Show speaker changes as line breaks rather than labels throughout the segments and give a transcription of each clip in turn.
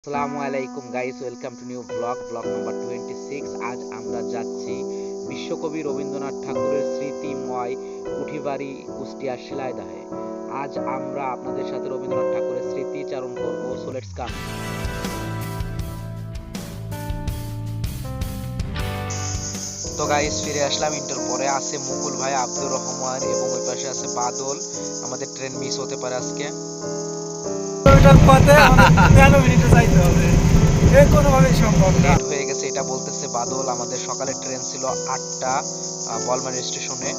আসসালামু আলাইকুম guys, welcome to new blog number 26। আজ আমরা যাচ্ছি বিশ্বকবি রবীন্দ্রনাথ ঠাকুরের স্মৃতিময় কুঠিবাড়ি কুষ্টিয়া শিলাইদহে। আজ আমরা আপনাদের সাথে রবীন্দ্রনাথ ঠাকুরের স্মৃতিচারণ করব। So let's come. তো গাইস, ফিরে আসলাম ইন্টার পরে। আছে মুকুল ভাই, আব্দুর রহমান এবং ওই পাশে আছে বাদল। আমাদের ট্রেন মিস হতে পারে আজকে।
ওইটার পথে আমাদের 13 মিনিটে যাইতে হবে, এ কোনোভাবেই সম্ভব না।
লেট হয়ে গেছে এটা বলতেছে বাদল। আমাদের সকালের ট্রেন ছিল 8টা বলমারি স্টেশনে।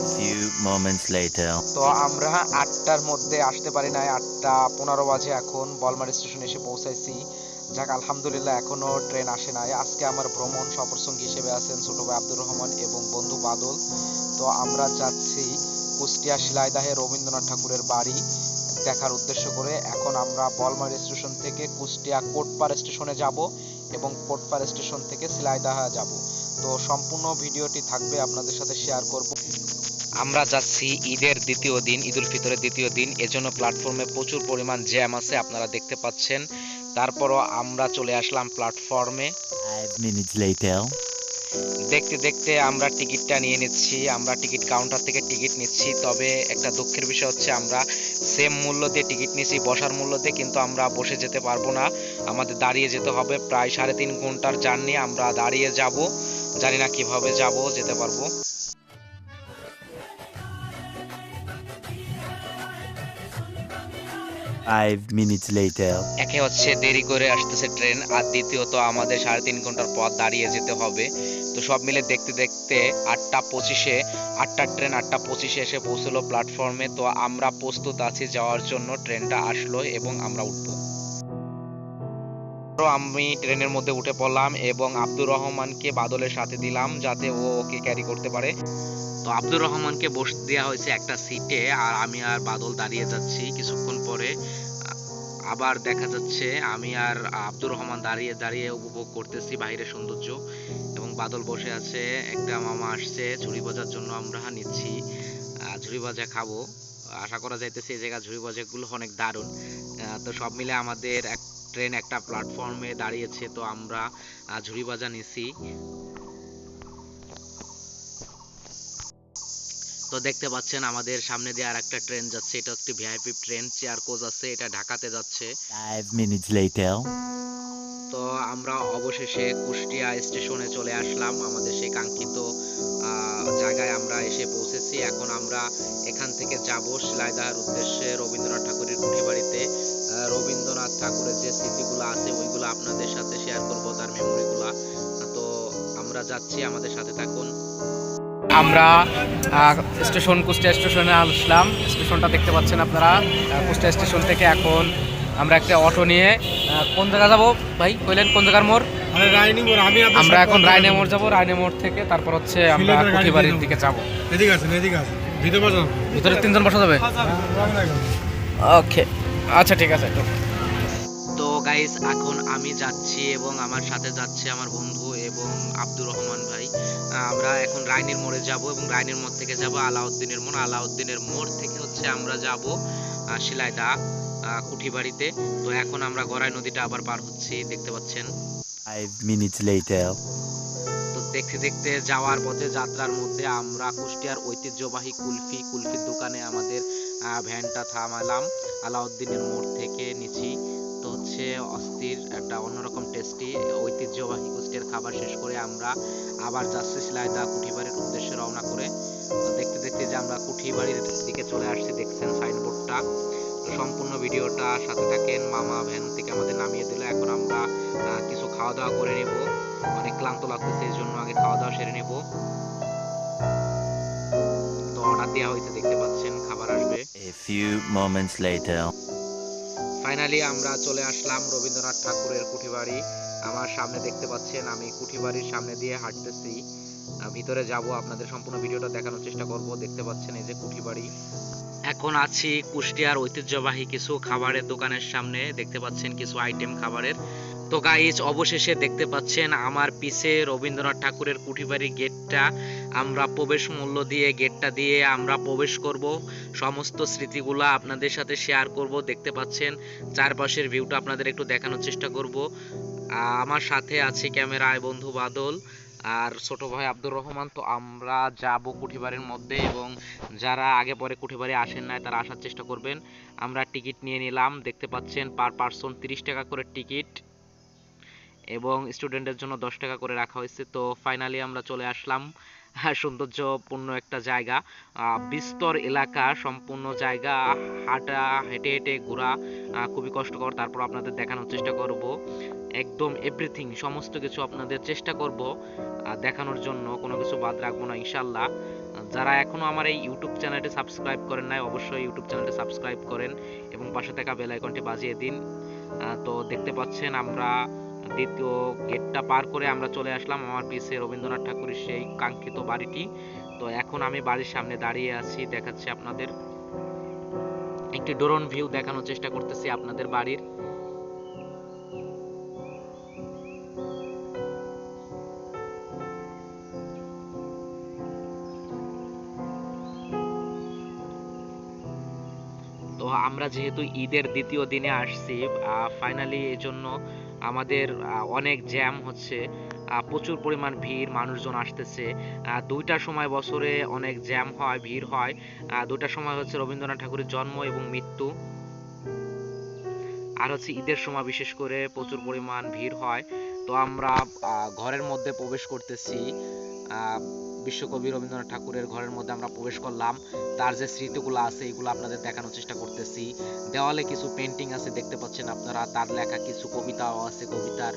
A few moments later.
তো আমরা 8টার মধ্যে আসতে পারি নাই, 8টা 15 বাজে এখন বলমারি স্টেশনে এসে পৌঁছাইছি। যাক, আলহামদুলিল্লাহ এখনো ট্রেন আসে নাই। আজকে আমার ভ্রমণ সফরসঙ্গী হিসেবে আছেন ছোট ভাই আব্দুর রহমান এবং বন্ধু বাদল। তো আমরা যাচ্ছি কুষ্টিয়া শিলাইদহে রবীন্দ্রনাথ ঠাকুরের বাড়ি দেখার উদ্দেশ্য করে। এখন আমরা বলমারি স্টেশন থেকে কুষ্টিয়া কোটপাড় স্টেশনে যাব এবং কোটপাড় স্টেশন থেকে শিলাইদহে যাব। তো সম্পূর্ণ ভিডিওটি থাকবে, আপনাদের সাথে শেয়ার করব। আমরা যাচ্ছি ঈদের দ্বিতীয় দিন, ঈদুল ফিতরের দ্বিতীয় দিন, এজন্য প্ল্যাটফর্মে প্রচুর পরিমাণ জ্যাম আছে, আপনারা দেখতে পাচ্ছেন। তারপরও আমরা চলে আসলাম প্ল্যাটফর্মে।
5 minutes later.
দেখতে দেখতে আমরা টিকিটটা নিয়ে নিচ্ছি। আমরা টিকিট কাউন্টার থেকে টিকিট নিচ্ছি। তবে একটা দুঃখের বিষয় হচ্ছে আমরা সেম মূল্য দিয়ে টিকিট নিচ্ছি, বসার মূল্য দিয়ে, কিন্তু আমরা বসে যেতে পারবো না, আমাদের দাঁড়িয়ে যেতে হবে। প্রায় 3.5 ঘন্টার জার্নি, আমরা দাঁড়িয়ে যাব। জানি না কিভাবে যাব, যেতে পারবো।
5 minutes later.
একে হচ্ছে দেরি করে আসতেছে ট্রেন, আর দ্বিতীয়ত আমাদের 3.5 ঘন্টার পথ দাঁড়িয়ে যেতে হবে। তো সব মিলে দেখতে দেখতে 8টা 25-এ, 8টার ট্রেন 8টা 25-এ এসে পৌঁছলো প্ল্যাটফর্মে। তো আমরা প্রস্তুত আছি যাওয়ার জন্য। ট্রেনটা আসলো এবং আমরা উঠবো। তো আমি ট্রেনের মধ্যে উঠে পড়লাম এবং আব্দুর রহমানকে বাদলের সাথে দিলাম যাতে ও ওকে ক্যারি করতে পারে। তো আব্দুর রহমানকে বসতে দেওয়া হয়েছে একটা সিটে, আর আমি আর বাদল দাঁড়িয়ে যাচ্ছি। কিছুক্ষণ পরে আবার দেখা যাচ্ছে আমি আর আব্দুর রহমান দাঁড়িয়ে দাঁড়িয়ে উপভোগ করতেছি বাইরের সৌন্দর্য, এবং বাদল বসে আছে। একটা মামা আসছে ঝুড়ি ভাজার জন্য, আমরা নিচ্ছি ঝুড়ি ভাজা খাবো। আশা করা যাইতেছে এই জায়গা ঝুড়ি ভাজাগুলো অনেক দারুণ। তো সব মিলে আমাদের ট্রেন একটা প্ল্যাটফর্মে দাঁড়িয়েছে, তো আমরা ঝুড়ি ভাজা নিছি। তো দেখতে পাচ্ছেন আমাদের সামনে দিয়ে আর একটা ট্রেন যাচ্ছে, এটা একটি ভিআইপি ট্রেন, চেয়ার কোচ আছে, এটা ঢাকাতে যাচ্ছে।
5 minutes later.
তো আমরা অবশেষে কুষ্টিয়া স্টেশনে চলে আসলাম, আমাদের সেই কাঙ্ক্ষিত জায়গায় আমরা এসে পৌঁছেছি। এখন আমরা এখান থেকে যাব শিলাইদহের উদ্দেশ্যে রবীন্দ্রনাথ ঠাকুরের কুঠিবাড়িতে। রবীন্দ্রনাথ ঠাকুরের যে স্মৃতিগুলো আছে ওইগুলো আপনাদের সাথে শেয়ার করব, তার মেমোরিগুলা। তো আমরা যাচ্ছি, আমাদের সাথে থাকুন।
আমরা কুষ্টিয়া স্টেশনে আসলাম। স্টেশনটা দেখতে পাচ্ছেন আপনারা। কুষ্টিয়া স্টেশন থেকে এখন আমরা একটা অটো নিয়ে কোন জায়গা যাব ভাই, কইলেন কোন জায়গার মোড়? আমরা এখন রায়নে মোড় যাব। রায়নে মোড় থেকে তারপর হচ্ছে আমরা কুঠিবাড়ির দিকে যাব। ভিতরে 3 জন বসা যাবে? ওকে, আচ্ছা ঠিক আছে।
তো গাইস, এখন আমি যাচ্ছি এবং আমার সাথে যাচ্ছে আমার বন্ধু এবং আব্দুর রহমান ভাই। আমরা এখন রাইনের মোড়ে যাব এবং রাইনের মোড় থেকে যাব আলাউদ্দিনের মোড়। আলাউদ্দিনের মোড় থেকে হচ্ছে আমরা যাব শিলাইদা কুঠিবাড়িতে। তো এখন আমরা গড়াই নদীটা আবার পার হচ্ছি, দেখতে পাচ্ছেন।
5 minutes later.
তো দেখতে দেখতে যাওয়ার পথে যাত্রার মধ্যে আমরা কুষ্টিয়ার ঐতিহ্যবাহী কুলফির দোকানে আমাদের ভ্যানটা থামালাম। আলাউদ্দিনের মোড় থেকে নিচি। তো হচ্ছে অস্থির একটা অন্যরকম টেস্টি ঐতিহ্যবাহী কুষ্টিয়ার খাবার শেষ করে আমরা আবার যাচ্ছি শিলাইদা কুঠিবাড়ির উদ্দেশ্যে রওনা করে। তো দেখতে দেখতে যে আমরা কুঠিবাড়ির দিকে চলে আসছি, দেখছেন সাইনবোর্ডটা। তো সম্পূর্ণ ভিডিওটা সাথে থাকেন। মামা ভ্যান থেকে আমাদের নামিয়ে দিল। এখন আমরা কিছু খাওয়া দাওয়া করে নেব, অনেক ক্লান্ত লাগতেছে, এই জন্য আগে খাওয়া দাওয়া সেরে নেব। তো অর্ডার দেওয়া হয়েছে, দেখতে পাচ্ছেন, খাবার আসবে।
A few moments later.
Finally আমরা চলে আসলাম রবীন্দ্রনাথ ঠাকুরের কুঠিবাড়ি। আমার সামনে দেখতে পাচ্ছেন, আমি কুঠিবাড়ির সামনে দিয়ে হাঁটতেছি, ভিতরে যাব, আপনাদের সম্পূর্ণ ভিডিওটা দেখানোর চেষ্টা করব। দেখতে পাচ্ছেন এই যে কুঠিবাড়ি। এখন আছি কুষ্টিয়ার ঐতিহ্যবাহী কিছু খাবারের দোকানের সামনে, দেখতে পাচ্ছেন কিছু আইটেম খাবারের। তো গাইজ, অবশেষে দেখতে পাচ্ছেন আমার পিছে রবীন্দ্রনাথ ঠাকুরের কুঠিবাড়ির গেটটা। আমরা প্রবেশ মূল্য দিয়ে গেটটা দিয়ে আমরা প্রবেশ করব, সমস্ত স্মৃতিগুলা আপনাদের সাথে শেয়ার করব। দেখতে পাচ্ছেন চারপাশের ভিউটা আপনাদের একটু দেখানোর চেষ্টা করব। আমার সাথে আছে ক্যামেরায় বন্ধু বাদল আর ছোট ভাই আব্দুর রহমান। তো আমরা যাব কুঠিবাড়ির মধ্যে, এবং যারা আগে পরে কুঠিবাড়ি আসেন নাই তারা আসার চেষ্টা করবেন। আমরা টিকিট নিয়ে নিলাম, দেখতে পাচ্ছেন পার পারসন 30 টাকা করে টিকিট, এবং স্টুডেন্টের জন্য 10 টাকা করে রাখা হয়েছে। তো ফাইনালি আমরা চলে আসলাম সৌন্দর্যপূর্ণ একটা জায়গা, বিস্তর এলাকা, সম্পূর্ণ জায়গা, হাঁটা হেঁটে হেঁটে ঘোরা খুবই কষ্টকর। তারপর আপনাদের দেখানোর চেষ্টা করব, একদম এভরিথিং সমস্ত কিছু আপনাদের চেষ্টা করব দেখানোর জন্য, কোনো কিছু বাদ রাখবো না ইনশাল্লাহ। যারা এখনো আমার এই ইউটিউব চ্যানেলটি সাবস্ক্রাইব করেন নাই, অবশ্যই ইউটিউব চ্যানেলটি সাবস্ক্রাইব করেন এবং পাশে থাকা বেল আইকনটি বাজিয়ে দিন। তো দেখতে পাচ্ছেন আমরা দ্বিতীয় গেটটা পার করে আমরা চলে আসলাম আমার পিছে রবীন্দ্রনাথ ঠাকুরের সেই কাঙ্ক্ষিত বাড়িটি। তো এখন আমি বাড়ির সামনে দাঁড়িয়ে আছি, দেখাচ্ছি আপনাদের একটি ড্রোন ভিউ দেখানোর চেষ্টা করতেছি আপনাদের বাড়ির। তো আমরা যেহেতু ঈদের দ্বিতীয় দিনে আসছি ফাইনালি, এই জন্য আমাদের অনেক জ্যাম হচ্ছে, প্রচুর পরিমাণ ভিড়, মানুষজন আসতেছে। দুইটা সময় বছরে অনেক জ্যাম হয়, ভিড় হয়। দুইটা সময় হচ্ছে রবীন্দ্রনাথ ঠাকুরের জন্ম এবং মৃত্যু, আর হচ্ছে ঈদের সময় বিশেষ করে প্রচুর পরিমাণ ভিড় হয়। তো আমরা ঘরের মধ্যে প্রবেশ করতেছি, বিশ্বকবি রবীন্দ্রনাথ ঠাকুরের ঘরের মধ্যে আমরা প্রবেশ করলাম। তার যে স্মৃতিগুলো আছে এগুলো আপনাদের দেখানোর চেষ্টা করতেছি। দেওয়ালে কিছু পেন্টিং আছে দেখতে পাচ্ছেন আপনারা, তার লেখা কিছু কবিতাও আছে, কবিতার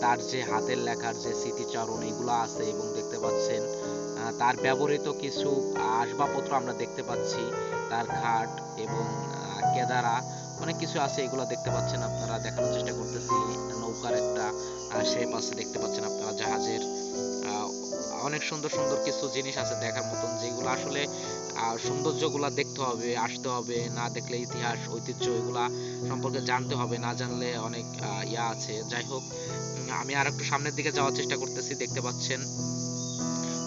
তার যে হাতের লেখার যে স্মৃতিচারণ এগুলো আছে, এবং দেখতে পাচ্ছেন তার ব্যবহৃত কিছু আসবাবপত্র আমরা দেখতে পাচ্ছি, তার খাট এবং কেদারা অনেক কিছু আছে, এগুলো দেখতে পাচ্ছেন আপনারা, দেখানোর চেষ্টা করতেছি। নৌকার একটা শেপ আছে দেখতে পাচ্ছেন আপনারা, জাহাজের অনেক সুন্দর সুন্দর কিছু জিনিস আছে দেখার মতন, যেগুলো আসলে সৌন্দর্যগুলা দেখতে হবে, আসতে হবে, না দেখলে ইতিহাস ঐতিহ্য এগুলা সম্পর্কে জানতে হবে, না জানলে অনেক ইয়া আছে। যাই হোক, আমি আর একটু সামনের দিকে যাওয়ার চেষ্টা করতেছি। দেখতে পাচ্ছেন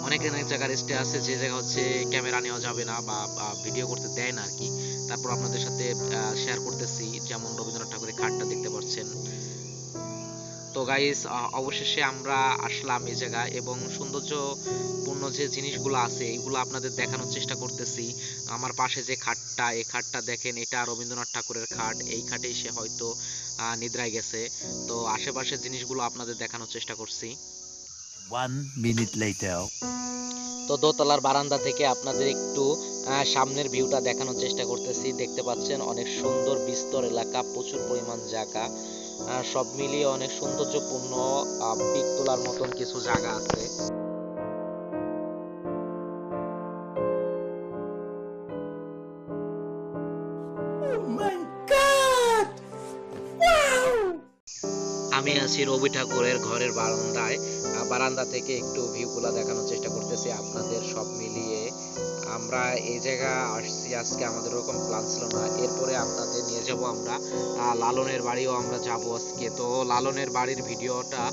অনেক অনেক জায়গার স্টে আছে, যে জায়গা হচ্ছে ক্যামেরা নেওয়া যাবে না বা ভিডিও করতে দেয় না আর কি। তারপর আপনাদের সাথে শেয়ার করতেছি, যেমন রবীন্দ্রনাথ ঠাকুরের খাটটা দেখতে পাচ্ছেন। তো গাইস, অবশেষে আমরা আসলাম এই জায়গায়, এবং সৌন্দর্যপূর্ণ যে জিনিসগুলো আছে এইগুলো আপনাদের দেখানোর চেষ্টা করতেছি। আমার পাশে যে খাটটা, এই খাটটা দেখেন, এটা রবীন্দ্রনাথ ঠাকুরের খাট, এই খাটেই সে হয়তো নিদ্রায় গেছে। তো আশেপাশের জিনিসগুলো আপনাদের দেখানোর চেষ্টা করছি।
1 minute later.
তো দোতলার বারান্দা থেকে আপনাদের একটু সামনের ভিউটা দেখানোর চেষ্টা করতেছি। দেখতে পাচ্ছেন অনেক সুন্দর বিস্তর এলাকা, প্রচুর পরিমাণ জায়গা, সব মিলিয়ে অনেক সৌন্দর্যপূর্ণ, পিক তোলার মতন কিছু জায়গা আছে। আমি আছি রবি ঠাকুরের ঘরের বারান্দায়, বারান্দা থেকে একটু ভিউগুলা দেখানোর চেষ্টা করতেছি আপনাদের। সব মিলিয়ে আমরা এই জায়গা আসছি আজকে, আমাদের ওরকম প্ল্যান ছিল না। এরপরে আপনাদের নিয়ে যাব আমরা লালনের বাড়িও আমরা যাব আজকে। তো লালনের বাড়ির ভিডিওটা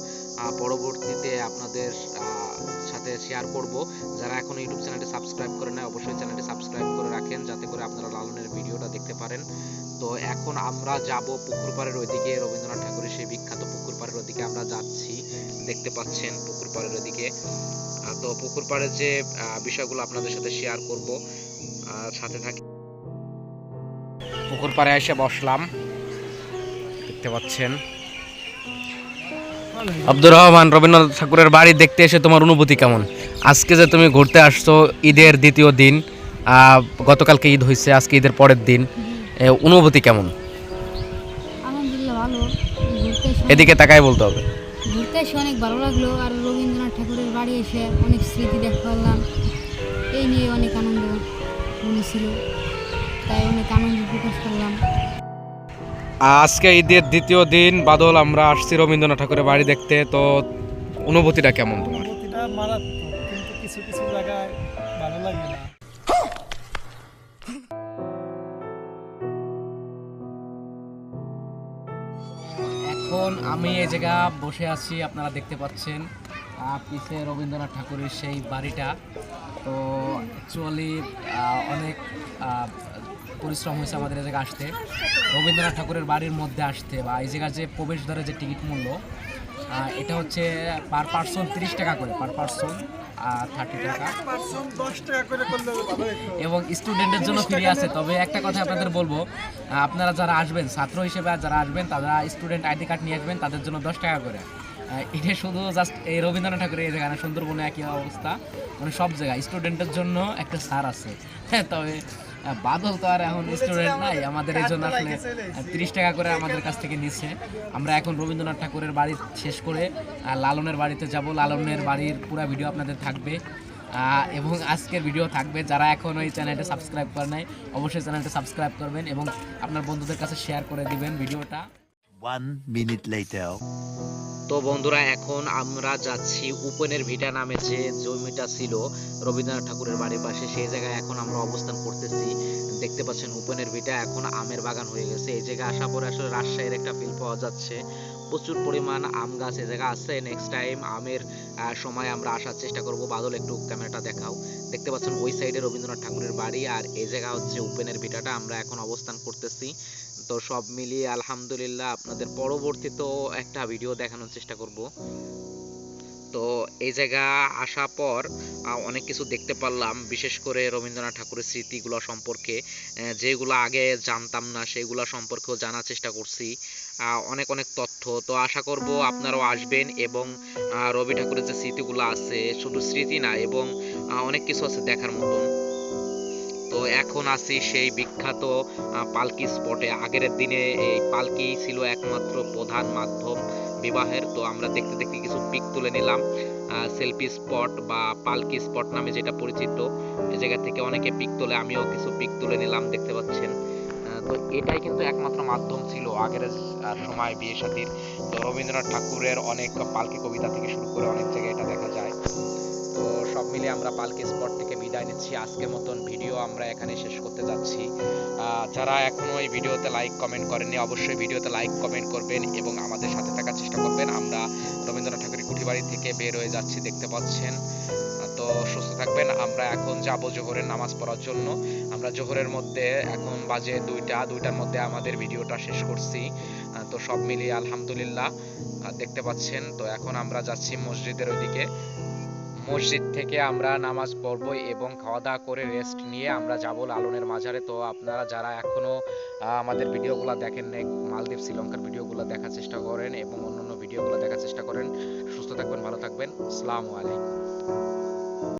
পরবর্তীতে আপনাদের সাথে শেয়ার করব। যারা এখন ইউটিউব চ্যানেলটি সাবস্ক্রাইব করে নাই, অবশ্যই চ্যানেলটি সাবস্ক্রাইব করে রাখেন, যাতে করে আপনারা লালনের ভিডিওটা দেখতে পারেন। তো এখন আমরা যাব পুকুর পাড়ের ওইদিকে, রবীন্দ্রনাথ ঠাকুরের সেই বিখ্যাত পুকুর পাড়ের ওইদিকে আমরা যাচ্ছি, দেখতে পাচ্ছেন পুকুর পাড়ের ওইদিকে। তো পুকুর পাড়ের যে বিষয়গুলো আপনাদের সাথে শেয়ার করব, সাথে থাকি।
পুকুর পাড়ে এসে বসলাম, দেখতে পাচ্ছেন। আব্দুর রহমান, রবীন্দ্রনাথ ঠাকুরের বাড়ি দেখতে এসে তোমার অনুভূতি কেমন? আজকে যে তুমি ঘুরতে আসছো ঈদের দ্বিতীয় দিন, গতকালকে ঈদ হয়েছে, আজকে ঈদের পরের দিন, অনুভূতি কেমন?
আলহামদুলিল্লাহ ভালো।
এদিকে তাকাই বলতে হবে।
ঘুরতে এসে অনেক ভালো লাগলো, আর রবীন্দ্রনাথ ঠাকুরের বাড়ি এসে অনেক স্মৃতি দেখতে পারলাম, এই নিয়ে অনেক আনন্দ মনে ছিল, তাই অনেক আনন্দ প্রকাশ করলাম।
আজকে ঈদের দ্বিতীয় দিন বাদল, আমরা আসছি রবীন্দ্রনাথ ঠাকুরের বাড়ি দেখতে। তো অনুভূতিটা কেমন তোমার?
অনুভূতিটা মারাত্মক, কিন্তু কিছু কিছু জায়গায় ভালো লাগে না।
এখন আমি এই জায়গা বসে আছি, আপনারা দেখতে পাচ্ছেন পিছে রবীন্দ্রনাথ ঠাকুরের সেই বাড়িটা। তো অ্যাকচুয়ালি অনেক পরিশ্রম হয়েছে আমাদের এই জায়গায় আসতে, রবীন্দ্রনাথ ঠাকুরের বাড়ির মধ্যে আসতে, বা এই জায়গার যে প্রবেশদ্বারের যে টিকিট মূল্য এটা হচ্ছে পার পার্সন 30 টাকা করে, পার পার্সন 30 টাকা,
10 টাকা করে করলে ভালো হতো।
এবং স্টুডেন্টের জন্য ফ্রি আছে। তবে একটা কথা আপনাদের বলবো, আপনারা যারা আসবেন ছাত্র হিসেবে যারা আসবেন তারা স্টুডেন্ট আইডি কার্ড নিয়ে আসবেন, তাদের জন্য 10 টাকা করে। এটা শুধু জাস্ট এই রবীন্দ্রনাথ ঠাকুরের এই জায়গায় না, সুন্দরবনে একই অবস্থা, মানে সব জায়গায় স্টুডেন্টের জন্য একটা ছাড় আছে। হ্যাঁ, তবে বাদল তো আর এখন স্টুডেন্ট নাই, আমাদের এই জন্য আসলে 30 টাকা করে আমাদের কাছ থেকে নিচ্ছে। আমরা এখন রবীন্দ্রনাথ ঠাকুরের বাড়ি শেষ করে লালনের বাড়িতে যাব। লালনের বাড়ির পুরো ভিডিও আপনাদের থাকবে, এবং আজকের ভিডিও থাকবে। যারা এখন ওই চ্যানেলটা সাবস্ক্রাইব করে নাই অবশ্যই চ্যানেলটা সাবস্ক্রাইব করবেন এবং আপনার বন্ধুদের কাছে শেয়ার করে দিবেন ভিডিওটা।
1 minute later.
তো বন্ধুরা, এখন আমরা যাচ্ছি উপেনের ভিটা নামে যে জমিটা ছিল রবীন্দ্রনাথ ঠাকুরের বাড়ির পাশে, সেই জায়গায় এখন আমরা অবস্থান করতেছি। দেখতে পাচ্ছেন উপেনের ভিটা এখন আমের বাগান হয়ে গেছে। এই জায়গায় আসা পরে আসলে রাজশাহীর একটা ফিল পাওয়া যাচ্ছে। প্রচুর পরিমাণ আম গাছ এই জায়গায় আছে। নেক্সট টাইম আমের সময় আমরা আসার চেষ্টা করব। বাদল একটু ক্যামেরাটা দেখাও। দেখতে পাচ্ছেন ওই সাইডে রবীন্দ্রনাথ ঠাকুরের বাড়ি, আর এই জায়গা হচ্ছে উপেনের ভিটাটা আমরা এখন অবস্থান করতেছি। তো সব মিলিয়ে আলহামদুলিল্লাহ আপনাদের পরবর্তীতেও একটা ভিডিও দেখানোর চেষ্টা করব। তো এই জায়গা আসা পর অনেক কিছু দেখতে পারলাম, বিশেষ করে রবীন্দ্রনাথ ঠাকুরের স্মৃতিগুলো সম্পর্কে যেগুলো আগে জানতাম না সেগুলো সম্পর্কেও জানার চেষ্টা করছি, অনেক অনেক তথ্য। তো আশা করব আপনারাও আসবেন এবং রবি ঠাকুরের যে স্মৃতিগুলো আছে, শুধু স্মৃতি না এবং অনেক কিছু আছে দেখার মতন। তো এখন আছি সেই বিখ্যাত পালকি স্পটে। আগের দিনে এই পালকি ছিল একমাত্র প্রধান মাধ্যম বিবাহের। তো আমরা দেখতে দেখতে কিছু পিক তুলে নিলাম। সেলফি স্পট বা পালকি স্পট নামে যেটা পরিচিত, এই জায়গা থেকে অনেকে পিক তোলে, আমিও কিছু পিক তুলে নিলাম, দেখতে পাচ্ছেন। তো এটাই কিন্তু একমাত্র মাধ্যম ছিল আগের সময় বিয়ে শাদীর। তো রবীন্দ্রনাথ ঠাকুরের অনেক পালকি কবিতা থেকে শুরু করে অনেক জায়গায় এটা দেখা যায়। তো সব মিলে আমরা পালকি স্পট থেকে বিদায় নিচ্ছি। আজকের মতন ভিডিও আমরা এখানে শেষ করতে যাচ্ছি। যারা এখনো এই ভিডিওতে লাইক কমেন্ট করেননি অবশ্যই ভিডিওতে লাইক কমেন্ট করবেন এবং আমাদের সাথে থাকার চেষ্টা করবেন। আমরা রবীন্দ্রনাথ ঠাকুরের কুঠিবাড়ি থেকে বের হয়ে যাচ্ছি, দেখতে পাচ্ছেন। তো সুস্থ থাকবেন। আমরা এখন যাব জোহরের নামাজ পড়ার জন্য। আমরা জোহরের মধ্যে এখন বাজে 2টার মধ্যে আমাদের ভিডিওটা শেষ করছি। তো সব মিলিয়ে আলহামদুলিল্লাহ দেখতে পাচ্ছেন। তো এখন আমরা যাচ্ছি মসজিদের ওইদিকে। মসজিদ থেকে আমরা নামাজ পড়ব এবং খাওয়া দাওয়া করে রেস্ট নিয়ে আমরা যাব লালনের মাজারে। তো আপনারা যারা এখনো আমাদের ভিডিওগুলো দেখেন নাই, মালদ্বীপ শ্রীলঙ্কার ভিডিওগুলো দেখার চেষ্টা করেন এবং অন্যান্য ভিডিওগুলো দেখার চেষ্টা করেন। সুস্থ থাকবেন, ভালো থাকবেন। আসসালামু আলাইকুম।